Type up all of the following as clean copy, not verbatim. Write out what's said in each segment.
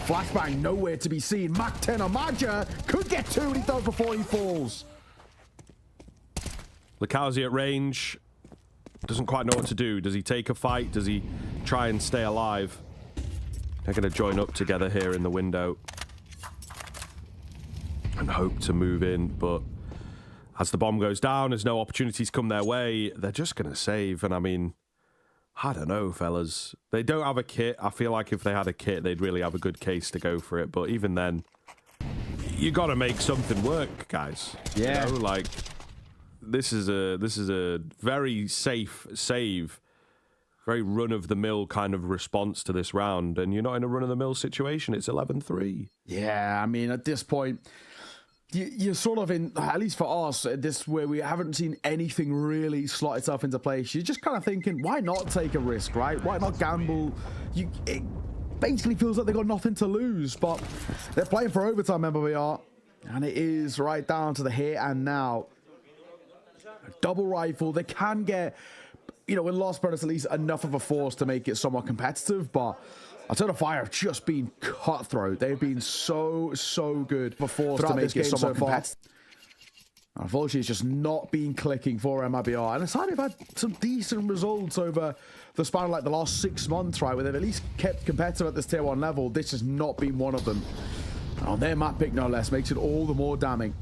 Flashbang nowhere to be seen. Mac 10 Amaja could get two and he does before he falls. KUDİXYZ at range. Doesn't quite know what to do. Does he take a fight? Does he try and stay alive? They're going to join up together here in the window and hope to move in, but as the bomb goes down, as no opportunities come their way, they're just going to save. And I mean, I don't know, fellas. They don't have a kit. I feel like if they had a kit, they'd really have a good case to go for it. But even then, you got to make something work, guys. Yeah. You know, like, this is a very safe save, very run-of-the-mill kind of response to this round. And you're not in a run-of-the-mill situation. It's 11-3. Yeah, I mean, at this point, you're sort of in, at least for us, this where we haven't seen anything really slot itself into place. You're just kind of thinking, why not take a risk, right? Why not gamble? It basically feels like they've got nothing to lose, but they're playing for overtime, remember we are. And it is right down to the here and now. Double rifle, they can get, you know, in Lost Brothers at least enough of a force to make it somewhat competitive, but Alternative Fire have just been cutthroat. They've been so good for force to make it somewhat competitive. Unfortunately, it's just not been clicking for MIBR. And it's hard they've had some decent results over the span of like the last 6 months, right? Where they've at least kept competitive at this tier 1 level. This has not been one of them. And on their map pick, no less, makes it all the more damning.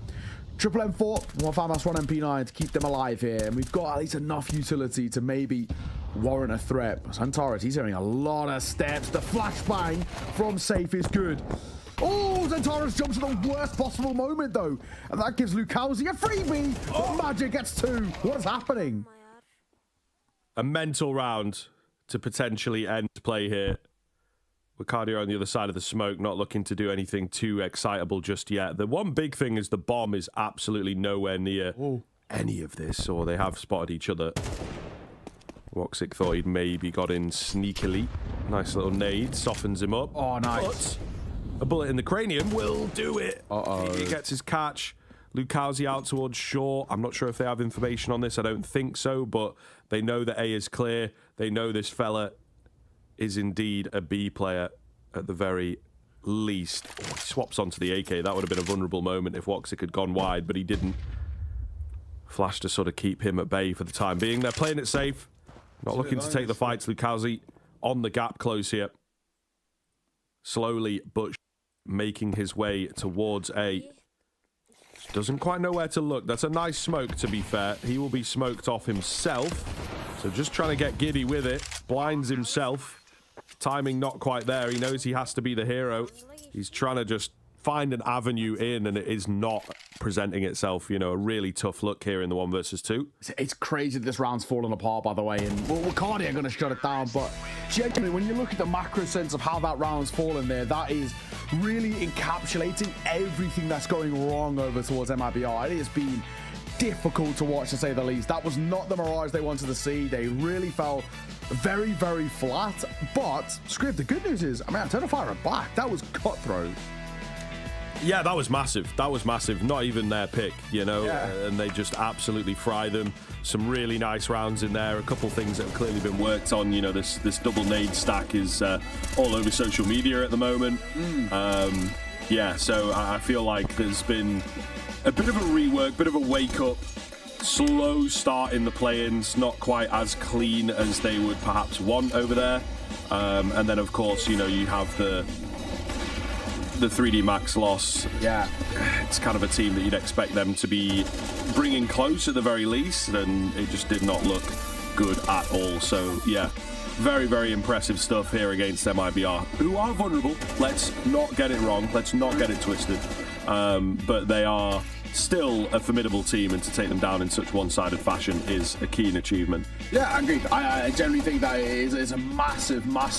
Triple M4, one FAMAS, one MP9 to keep them alive here. And we've got at least enough utility to maybe warrant a threat. Zentaris, he's hearing a lot of steps. The flashbang from safe is good. Oh, Zentaris jumps at the worst possible moment, though. And that gives KUDİXYZ a freebie. Oh. Magic gets 2. What is happening? A mental round to potentially end play here. With Cardio on the other side of the smoke, not looking to do anything too excitable just yet. The one big thing is the bomb is absolutely nowhere near any of this, or they have spotted each other. Woxic thought he'd maybe got in sneakily. Nice little nade, softens him up. Oh, nice. But a bullet in the cranium will do it. Uh-oh. He gets his catch. KUDİXYZ out towards shore. I'm not sure if they have information on this. I don't think so, but they know that A is clear. They know this fella is indeed a B player at the very least. Oh, he swaps onto the AK. That would have been a vulnerable moment if Woxic had gone wide, but he didn't. Flash to sort of keep him at bay for the time being. They're playing it safe. Not looking to take the fights. KUDİXYZ on the gap close here. Slowly, but making his way towards A. Doesn't quite know where to look. That's a nice smoke, to be fair. He will be smoked off himself. So just trying to get giddy with it. Blinds himself. Timing not quite there. He knows he has to be the hero. He's trying to just find an avenue in, and it is not presenting itself. You know, a really tough look here in the 1 versus 2. It's crazy that this round's fallen apart, by the way, and Cardi are going to shut it down, but genuinely, when you look at the macro sense of how that round's fallen there, that is really encapsulating everything that's going wrong over towards MIBR. It has been difficult to watch, to say the least. That was not the mirage they wanted to see. They really fell very flat, but Scrib, the good news is, I mean, Alternative Fire are back. That was cutthroat. Yeah, that was massive. That was massive. Not even their pick, you know, and they just absolutely fry them. Some really nice rounds in there. A couple things that have clearly been worked on. You know, this double nade stack is all over social media at the moment. Yeah, so I feel like there's been a bit of a rework, bit of a wake-up. Slow start in the play-ins, not quite as clean as they would perhaps want over there. And then, of course, you know, you have the 3D Max loss. Yeah. It's kind of a team that you'd expect them to be bringing close at the very least, and it just did not look good at all. So, yeah, very impressive stuff here against MIBR, who are vulnerable. Let's not get it wrong. Let's not get it twisted. But they are still a formidable team, and to take them down in such one-sided fashion is a keen achievement. Yeah, I agree. I generally think that it's a massive map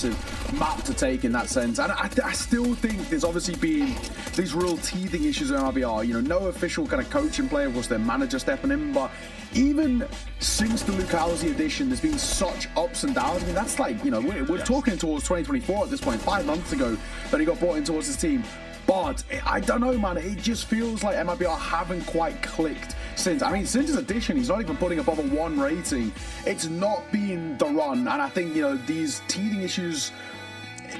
to take in that sense. And I still think there's obviously been these real teething issues in RBR. You know, no official kind of coaching player, was their manager stepping in, but even since the KUDİXYZ edition, there's been such ups and downs. I mean, that's like, you know, we're talking towards 2024 at this point. 5 months ago that he got brought in towards his team. But I don't know, man. It just feels like MIBR haven't quite clicked since. I mean, since his addition, he's not even putting above a 1 rating. It's not been the run, and I think, you know, these teething issues,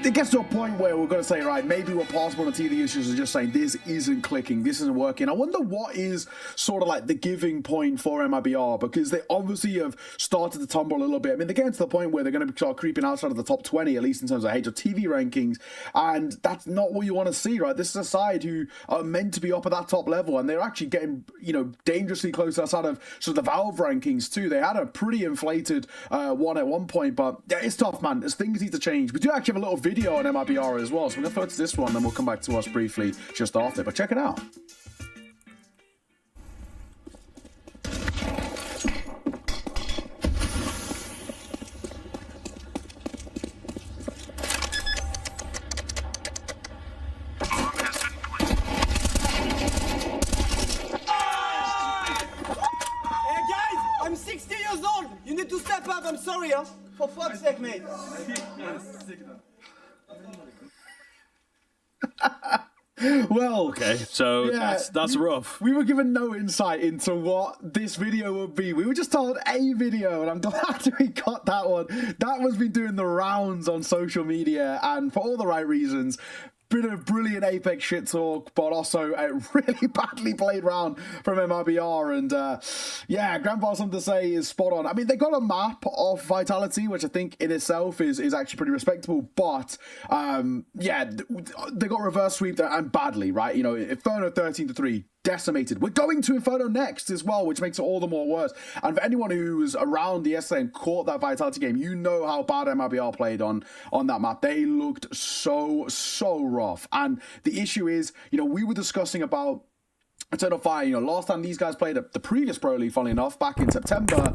it gets to a point where we're going to say, right, maybe we're past one of the teething issues and just saying this isn't clicking, this isn't working. I wonder what is sort of like the giving point for MIBR, because they obviously have started to tumble a little bit. I mean, they're getting to the point where they're going to start creeping outside of the top 20, at least in terms of HOTV rankings, and that's not what you want to see, right? This is a side who are meant to be up at that top level, and they're actually getting, you know, dangerously close outside of sort of the Valve rankings too. They had a pretty inflated one at one point, but yeah, it's tough, man. There's things need to change. We do actually have a little video on MIBR as well, so we're going to throw to this one, then we'll come back to us briefly just after, but check it out. I'm 60 years old! You need to step up, I'm sorry, huh? For fuck's sake, mate. Well, okay, so yeah, that's rough. We were given no insight into what this video would be. We were just told a video, and I'm glad we got that one. That one's been doing the rounds on social media, and for all the right reasons. Been a brilliant Apex shit talk, but also a really badly played round from MIBR. And yeah, Grandpa Something to Say is spot on. I mean, they got a map of Vitality, which I think in itself is actually pretty respectable. But yeah, they got reverse sweep there and badly, right? You know, Inferno 13-3. Decimated. We're going to Inferno next as well, which makes it all the more worse. And for anyone who was around yesterday and caught that Vitality game, you know how bad MIBR played on that map. They looked so rough. And the issue is, you know, we were discussing about Eternal Fire. You know, last time these guys played the previous Pro League, funnily enough, back in September,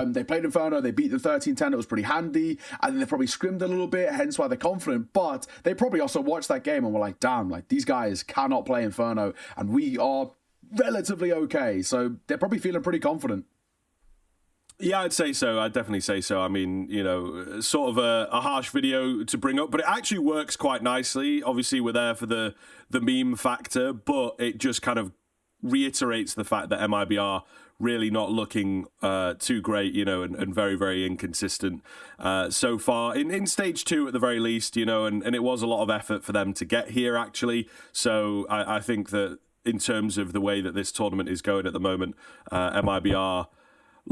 they played Inferno, they beat the 13-10, it was pretty handy, and then they probably scrimmed a little bit, hence why they're confident, but they probably also watched that game and were like, damn, like, these guys cannot play Inferno, and we are relatively okay, so they're probably feeling pretty confident. Yeah, I'd say so. I'd definitely say so. I mean, you know, sort of a harsh video to bring up, but it actually works quite nicely. Obviously, we're there for the meme factor, but it just kind of reiterates the fact that MIBR really not looking too great, you know, and very, very inconsistent so far. In stage 2, at the very least, you know, and it was a lot of effort for them to get here, actually. So I think that in terms of the way that this tournament is going at the moment, MIBR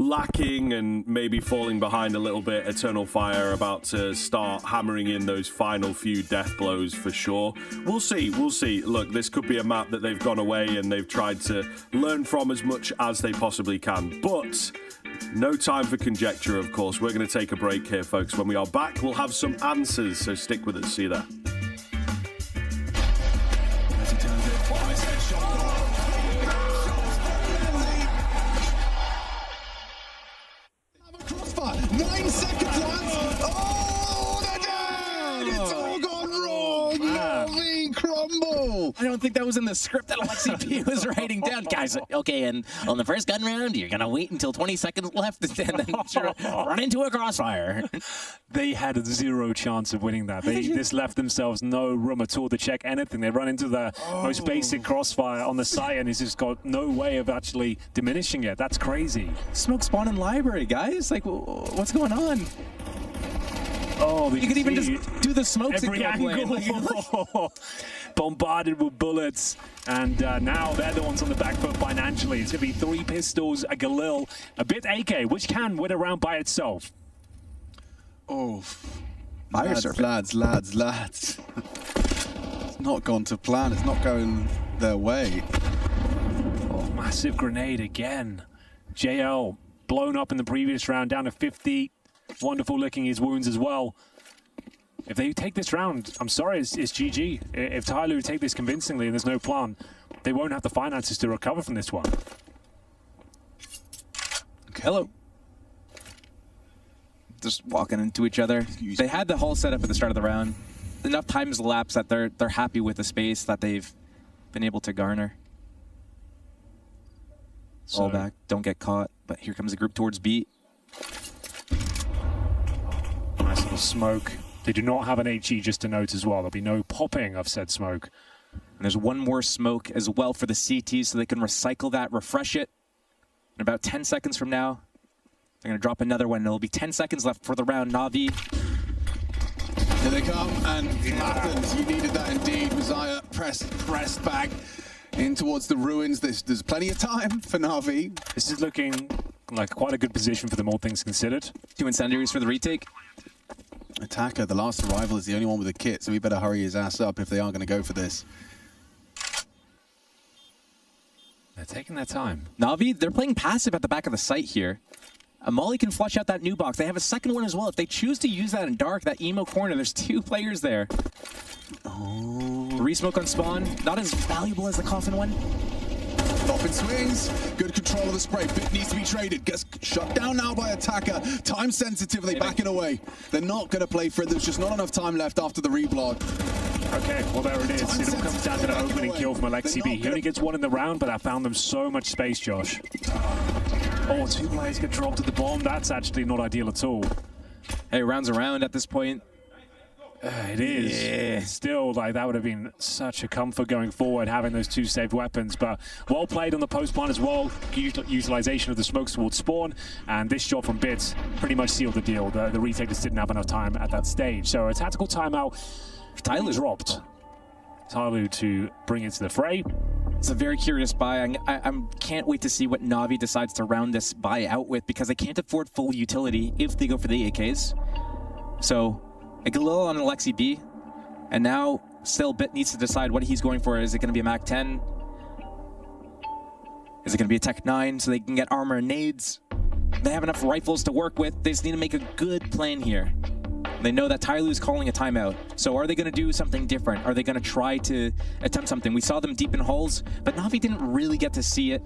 lacking and maybe falling behind a little bit. Eternal Fire about to start hammering in those final few death blows for sure. We'll see. Look, this could be a map that they've gone away and they've tried to learn from as much as they possibly can. But no time for conjecture, of course. We're going to take a break here, folks. When we are back, we'll have some answers, so stick with us. See you there. I don't think that was in the script that Alexi P was writing down. Guys, okay, and on the first gun round, you're going to wait until 20 seconds left and then run into a crossfire. They had 0 chance of winning that. They just left themselves no room at all to check anything. They run into the most basic crossfire on the site, and it's just got no way of actually diminishing it. That's crazy. Smoke spawn in library, guys. Like, what's going on? Oh, you could even just do the smokes every angle. Bombarded with bullets, and now they're the ones on the back foot financially. It's going to be 3 pistols, a Galil, a bit AK, which can win a round by itself. Oh, lads. It's not gone to plan. It's not going their way. Oh, massive grenade again. JL blown up in the previous round, down to 50. Wonderful licking his wounds as well. If they take this round, I'm sorry, it's GG. If Tyler would take this convincingly and there's no plan, they won't have the finances to recover from this one. Okay. Hello. Just walking into each other. They had the whole setup at the start of the round. Enough time has elapsed that they're happy with the space that they've been able to garner. So, all back, don't get caught. But here comes the group towards B. Nice little smoke. They do not have an HE, just to note as well. There'll be no popping of said smoke. And there's one more smoke as well for the CT, so they can recycle that, refresh it. In about 10 seconds from now, they're going to drop another one. It'll be 10 seconds left for the round. Na'Vi. Here they come, and flattened. You needed that indeed. Messiah pressed back in towards the ruins. There's plenty of time for Na'Vi. This is looking like quite a good position for them, all things considered. 2 incendiaries for the retake. Attacker, the last arrival, is the only one with a kit, so we better hurry his ass up if they are going to go for this. They're taking their time. Na'Vi, they're playing passive at the back of the site here. Molly can flush out that new box. They have a second one as well. If they choose to use that in dark, that emo corner, there's 2 players there. Oh. Resmoke on spawn, not as valuable as the coffin one. Coffin swings. Good control of the spray. Bit needs to be traded. Gets shut down now by Attacker. Time sensitive, they back it away. They're not going to play for it. There's just not enough time left after the reblock. Okay, well there it is. It all comes down to the opening kill from Alexi B. He only gets 1 in the round, but that found them so much space, Josh. Oh, 2 players get dropped at the bomb. That's actually not ideal at all. Hey, rounds around at this point. It is. Yeah. Still, like, that would have been such a comfort going forward, having those 2 saved weapons. But well played on the post plant as well. Utilization of the smokes towards spawn. And this shot from Bits pretty much sealed the deal. The retakers didn't have enough time at that stage. So a tactical timeout. Tyloo dropped. Tyloo to bring it to the fray. It's a very curious buy. I can't wait to see what Na'Vi decides to round this buy out with, because they can't afford full utility if they go for the AKs. So, a Galil on Alexi B. And now, still, Bit needs to decide what he's going for. Is it going to be a Mac 10? Is it going to be a Tech 9 so they can get armor and nades? They have enough rifles to work with. They just need to make a good plan here. They know that Tyloo's calling a timeout. So are they going to do something different? Are they going to try to attempt something? We saw them deep in holes, but Na'Vi didn't really get to see it.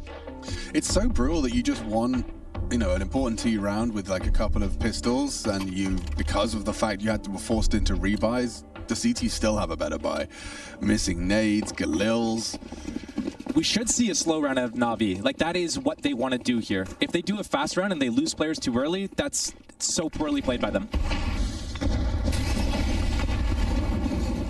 It's so brutal that you just won, you know, an important 2 round with like a couple of pistols, and you, because of the fact you had to be forced into rebuys, the CT still have a better buy. Missing nades, Galils. We should see a slow round of Na'Vi. Like, that is what they want to do here. If they do a fast round and they lose players too early, that's so poorly played by them.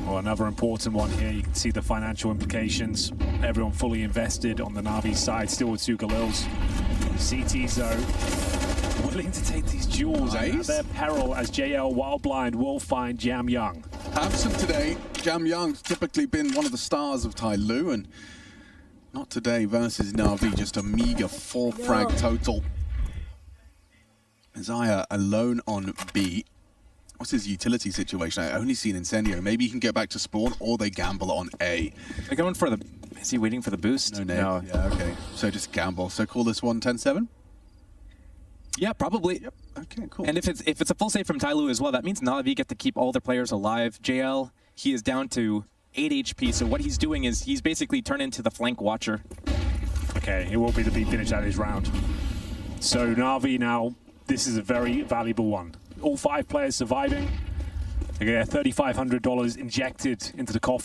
Well, another important one here. You can see the financial implications. Everyone fully invested on the Na'Vi side, still with 2 Galils. CTs, though, willing to take these duels at their peril, as JL Wildblind will find Jam Young. Absent today, Jam Young's typically been one of the stars of Tyloo, and not today versus Na'Vi, just a meager 4 frag total. Isaiah alone on B. What's his utility situation? I only see an Incendio. Maybe he can get back to spawn, or they gamble on A. They're going for the... Is he waiting for the boost? No name. No. Yeah, okay. So just gamble. So call this one 10-7? Yeah, probably. Yep. Okay, cool. And if it's a full save from Tyloo as well, that means Na'Vi get to keep all their players alive. JL, he is down to 8 HP, so what he's doing is he's basically turned into the flank watcher. Okay, it will be the big finish at his round. So Na'Vi now, this is a very valuable one. All 5 players surviving. They get $3,500 injected into the coffin.